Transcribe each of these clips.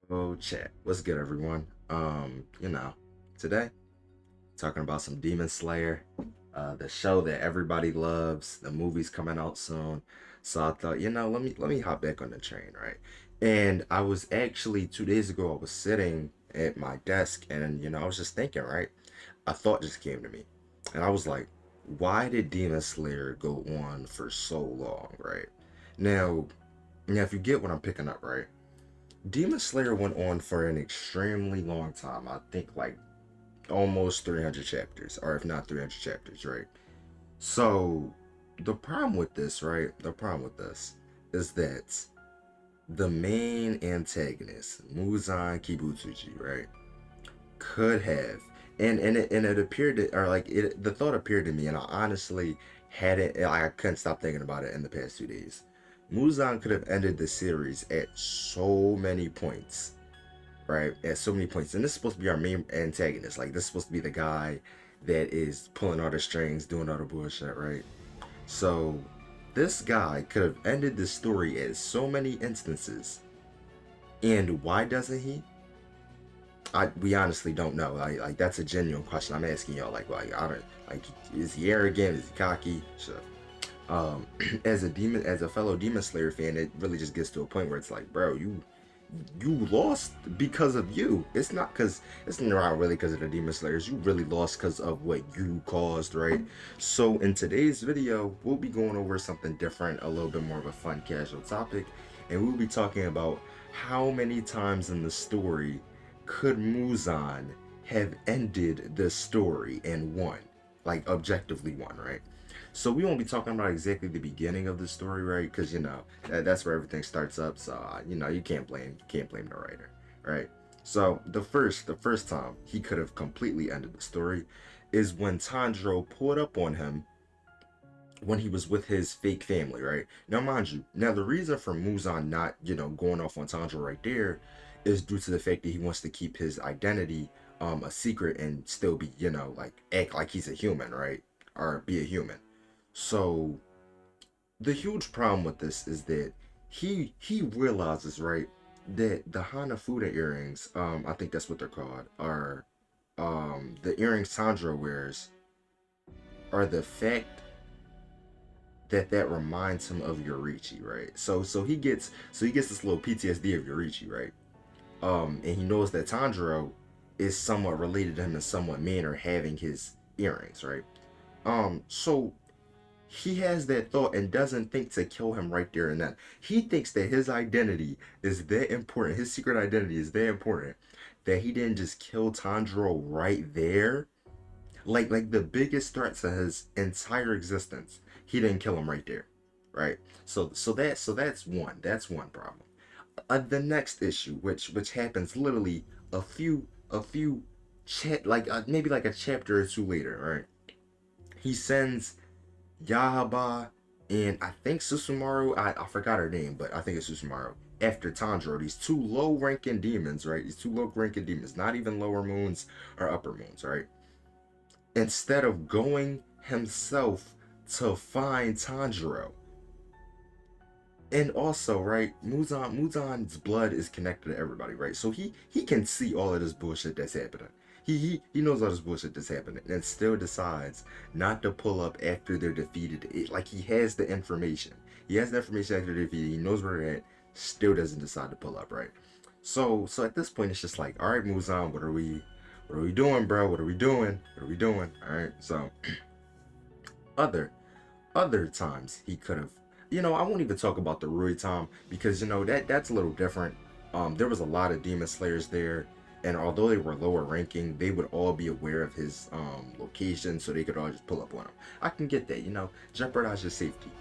Oh, chat. What's good, everyone? Today talking about some Demon Slayer, the show that everybody loves. The movie's coming out soon, so I thought, let me hop back on the train, right? And I was actually 2 days ago. I was sitting at my desk, and I was just thinking, right? A thought just came to me, and I was like, why did Demon Slayer go on for so long, right? Now, now, if you get what I'm picking up, right? Demon Slayer went on for an extremely long time. I think like almost 300 chapters, or if not 300 chapters, right? So, the problem with this, right? The problem with this is that the main antagonist, Muzan Kibutsuji, right, could have, and it appeared to, or like the thought appeared to me, and I honestly hadn't, I couldn't stop thinking about it in the past 2 days. Muzan could have ended the series at so many points, right? At so many points. And this is supposed to be our main antagonist. Like, this is supposed to be the guy that is pulling all the strings, doing all the bullshit, right? So, this guy could have ended the story at so many instances. And why doesn't he? We honestly don't know. Like that's a genuine question I'm asking y'all. Like I don't like. Is he arrogant? Is he cocky? Sure. Um, as a fellow Demon Slayer fan, it really just gets to a point where it's like, bro, you lost because of you. It's not really because of the Demon Slayers. You really lost because of what you caused, right? So in today's video, we'll be going over something different, a little bit more of a fun, casual topic, and we'll be talking about how many times in the story could Muzan have ended the story and won, like objectively won, right? So we won't be talking about exactly the beginning of the story, right? Because that's where everything starts up. So you can't blame the writer, right? So the first time he could have completely ended the story is when Tanjiro pulled up on him when he was with his fake family, right? Now, mind you, now the reason for Muzan not going off on Tanjiro right there is due to the fact that he wants to keep his identity a secret and still be like act like he's a human, right? Or be a human. So the huge problem with this is that he realizes, right, that the Hanafuda earrings, I think that's what they're called, are the earrings Sandra wears are the fact that reminds him of Yorichi, right? So he gets this little PTSD of Yorichi, right? And he knows that Tanjiro is somewhat related to him in somewhat manner, having his earrings, right? So he has that thought and doesn't think to kill him right there and then. He thinks that his identity is that important, his secret identity is that important, that he didn't just kill Tanjiro right there. Like the biggest threat to his entire existence, he didn't kill him right there, right? So that's one problem. The next issue, which happens literally a few maybe like a chapter or two later, right? He sends Yahaba and I think Susumaru, I forgot her name, but I think it's Susumaru, after Tanjiro, these two low ranking demons, right? These two low ranking demons, not even lower moons or upper moons, right? Instead of going himself to find Tanjiro. And also, right, Muzan's blood is connected to everybody, right? So he can see all of this bullshit that's happening. He knows all this bullshit that's happening and still decides not to pull up after they're defeated. Like he has the information. He has the information after they're defeated. He knows where they're at. Still doesn't decide to pull up, right? So at this point it's just like, all right, Muzan, what are we doing, bro? What are we doing? What are we doing? All right. So other other times he could have, I won't even talk about the Rui Tom because that's a little different. There was a lot of demon slayers there, and although they were lower ranking, they would all be aware of his location, so they could all just pull up on him. I can get that, jeopardize your safety.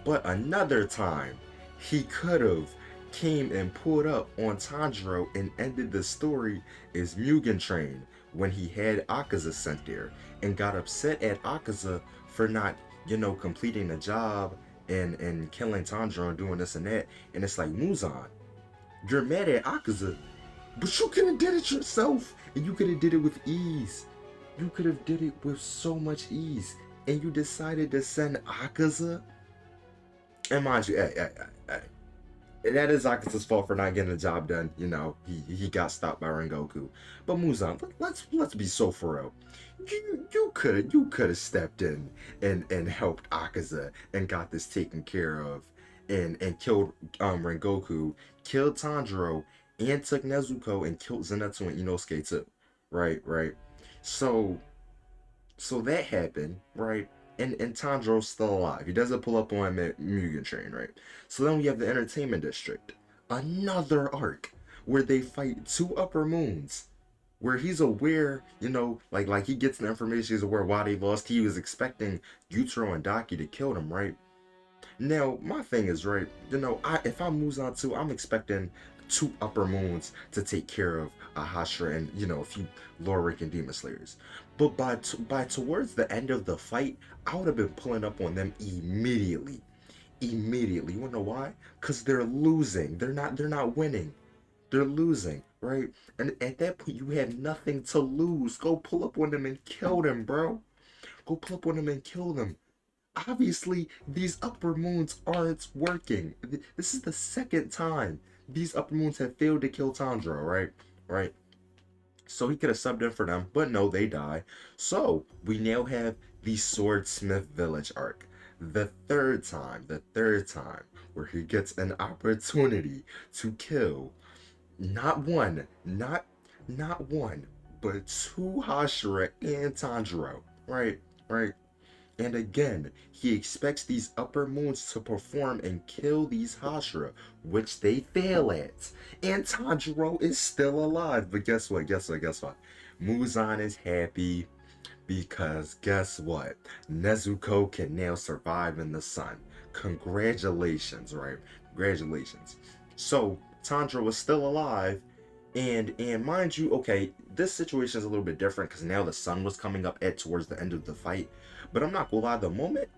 But another time he could have came and pulled up on Tanjiro and ended the story is Mugen Train, when he had Akaza sent there and got upset at Akaza for not completing the job and killing Tanjiro and doing this and that. And it's like, Muzan, you're mad at Akaza, but you could have did it yourself, and you could have did it with ease. You could have did it with so much ease, and you decided to send Akaza. And mind you, hey, that is Akasa's fault for not getting the job done. You know, he got stopped by Rengoku. But Muzan, let's be so for real. You could have stepped in and helped Akaza and got this taken care of, and killed Rengoku, killed Tanjiro, and took Nezuko and killed Zenitsu and Inosuke too. Right. So so that happened, right? And Tanjiro's still alive. He doesn't pull up on him at Mugen Train, right? So then we have the Entertainment District, another arc where they fight two Upper Moons, where he's aware, like he gets the information, he's aware why they lost. He was expecting Yutaro and Daki to kill them, right? Now, my thing is, right, if I'm Muzan too, I'm expecting two Upper Moons to take care of Hashira and, a few lower ranking Demon Slayers. But by towards the end of the fight, I would have been pulling up on them immediately. Immediately. You wanna know why? Because they're losing. They're not winning. They're losing, right? And at that point, you have nothing to lose. Go pull up on them and kill them, bro. Go pull up on them and kill them. Obviously these Upper Moons aren't working. This is the second time these Upper Moons have failed to kill Tanjiro, right. So he could have subbed in for them, but no, they die. So we now have the Swordsmith Village arc, the third time where he gets an opportunity to kill not one, not one, but two Hashira and Tanjiro, right. And again, he expects these Upper Moons to perform and kill these Hashira, which they fail at. And Tanjiro is still alive. But guess what? Muzan is happy because guess what? Nezuko can now survive in the sun. Congratulations, right? Congratulations. So Tanjiro is still alive, and mind you, okay, this situation is a little bit different because now the sun was coming up at towards the end of the fight. But I'm not gonna lie, the moment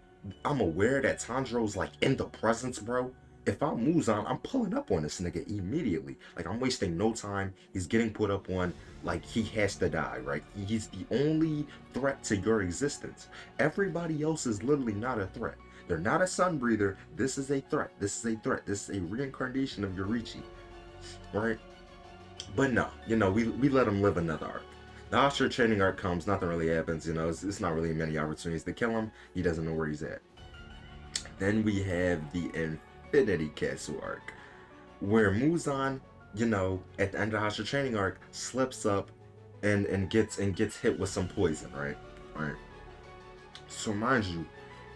I'm aware that Tanjiro's like in the presence, bro, if I'm Muzan, I'm pulling up on this nigga immediately. Like I'm wasting no time. He's getting put up on, like he has to die, right? He's the only threat to your existence. Everybody else is literally not a threat. They're not a sun breather. This is a threat. This is a threat. This is a reincarnation of Yorichi, right? But no, we let him live another arc. The Hashira training arc comes, nothing really happens, it's not really many opportunities to kill him. He doesn't know where he's at. Then we have the Infinity Castle arc, where Muzan, at the end of the Hashira training arc, slips up and gets hit with some poison, right? Right. So mind you,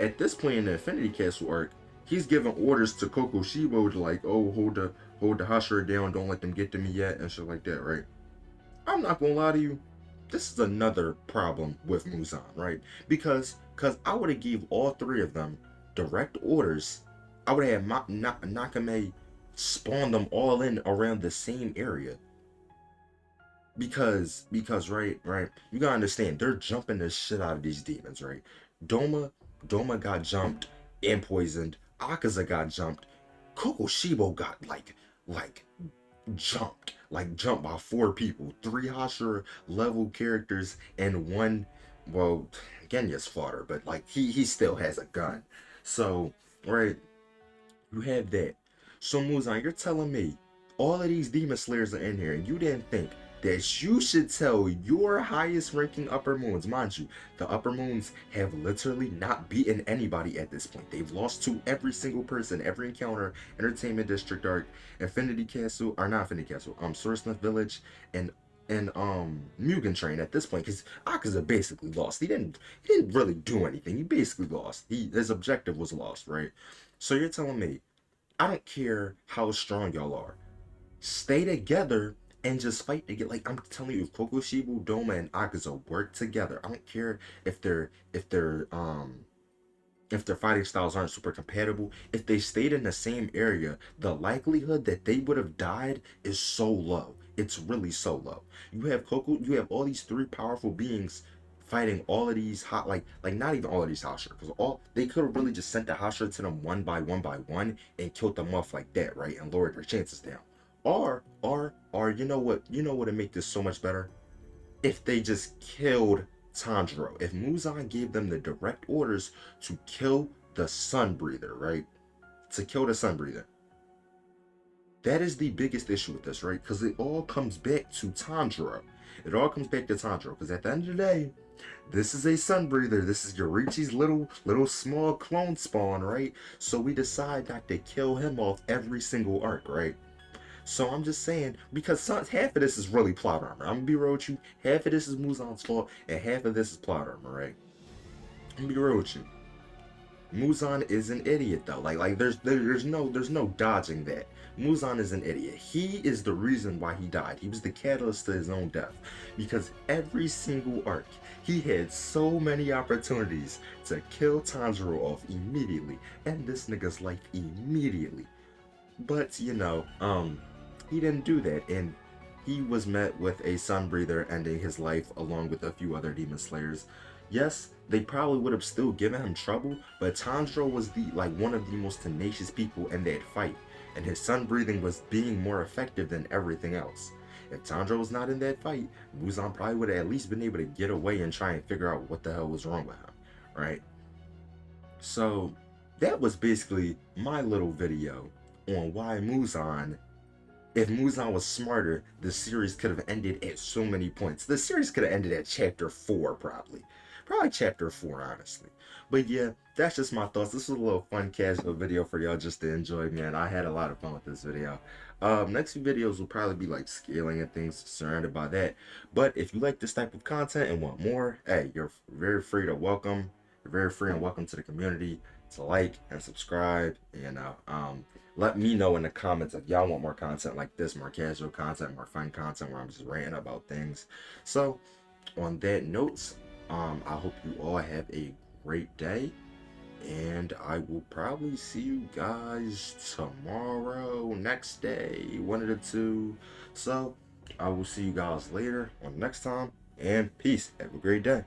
at this point in the Infinity Castle arc, he's giving orders to Kokoshibo to like, oh, hold the Hashira down, don't let them get to me yet, and shit like that, right? I'm not gonna lie to you, this is another problem with Muzan, right? Because I would have gave all three of them direct orders. I would have had Nakame spawn them all in around the same area. Because right, you gotta understand, they're jumping the shit out of these demons, right? Doma Doma got jumped and poisoned. Akaza got jumped. Kokoshibo got like jumped by four people, three Hashira level characters and one, well, Genya's fodder, but like he still has a gun. So right, you have that. So Muzan, you're telling me all of these demon slayers are in here and you didn't think that you should tell your highest ranking Upper Moons, mind you, the Upper Moons have literally not beaten anybody at this point. They've lost to every single person, every encounter, Entertainment District arc, Infinity Castle, or not Infinity Castle, Swordsmith Village, and Mugen Train at this point, because Akaza basically lost. He didn't really do anything. He basically lost. His objective was lost, right? So you're telling me, I don't care how strong y'all are. Stay together and just fight together. Like I'm telling you, if Kokoshibu, Doma, and Akaza work together, I don't care if their fighting styles aren't super compatible. If they stayed in the same area, the likelihood that they would have died is so low. It's really so low. You have all these three powerful beings fighting all of these hot, like not even all of these Hashira, because all they could have really just sent the Hashira to them one by one and killed them off like that, right? And lowered their chances down. Or you know what would make this so much better? If they just killed Tanjiro. If Muzan gave them the direct orders to kill the Sun Breather, right? To kill the Sun Breather. That is the biggest issue with this, right? Because it all comes back to Tanjiro. It all comes back to Tanjiro. Because at the end of the day, this is a sun breather. This is Yorichi's little small clone spawn, right? So we decide not to kill him off every single arc, right? So I'm just saying, because half of this is really plot armor. I'm gonna be real with you. Half of this is Muzan's fault, and half of this is plot armor, right? I'm gonna be real with you. Muzan is an idiot though. There's no dodging that. Muzan is an idiot. He is the reason why he died. He was the catalyst to his own death. Because every single arc, he had so many opportunities to kill Tanjiro off immediately, end this nigga's life immediately. But he didn't do that, and he was met with a sun breather ending his life along with a few other demon slayers. Yes, they probably would have still given him trouble, but Tanjiro was one of the most tenacious people in that fight, and his sun breathing was being more effective than everything else. If Tanjiro was not in that fight, Muzan probably would have at least been able to get away and try and figure out what the hell was wrong with him, right? So that was basically my little video on why Muzan, if Muzan was smarter, the series could have ended at so many points. The series could have ended at chapter 4, probably. Probably chapter 4, honestly. But yeah, that's just my thoughts. This was a little fun, casual video for y'all just to enjoy, man. I had a lot of fun with this video. Next few videos will probably be like scaling and things surrounded by that. But if you like this type of content and want more, hey, you're very free to welcome. You're very free and welcome to the community to like and subscribe. Let me know in the comments if y'all want more content like this, more casual content, more fun content where I'm just ranting about things. So on that note, I hope you all have a great day, and I will probably see you guys tomorrow, next day, one of the two. So I will see you guys later on next time, and peace. Have a great day.